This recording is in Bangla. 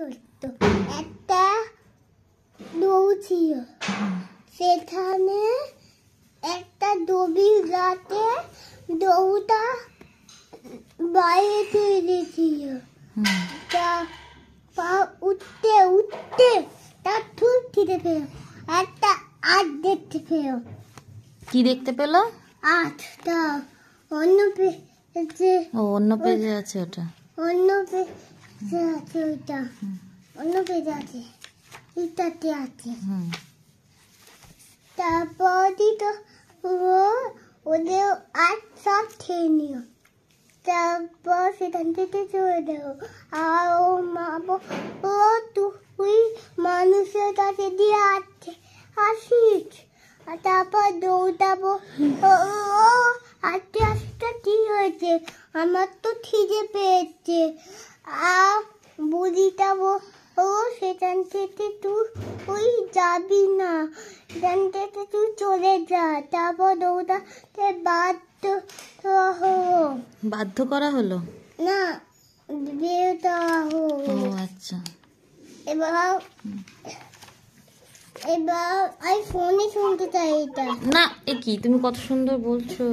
সত্য একটা দৌড় ছিল, সেখানে একটা দড়ির গাছে দৌড়টা বাইরে দিয়েছিল। তা পা উঠতে উঠতে তার ঠুট ছিঁড়ে পেল, একটা আট দেখতে পেল। কি দেখতে পেল? আটটা অন্য পেজে। ও অন্য পেজে আছে, ওটা অন্য পেজে আছে, ওইটা অন্য পেজে আছে, এটাতে আছে। তারপরই তো ওদের আট সব খেয়ে নিও, তারপর সেখান থেকে চলে দেবো। আর ও মা ও তুই মানুষের কাছে দিয়ে আসিস, আর তারপর দৌড়াবো। ও আস্তে আস্তে কি হয়েছে, আমার তো খিদে পেয়েছে। আর বুঝিটাবো ও সেখান থেকে তুই যাবি না, সেখান থেকে তুই চলে যা। তারপর দৌড়াতে বাধ্য করা হলো না, বেরোতে হলো। ও আচ্ছা। এবার আমি ফোনে শুনতে চাই এটা। না, এ কি তুমি কত সুন্দর বলছো।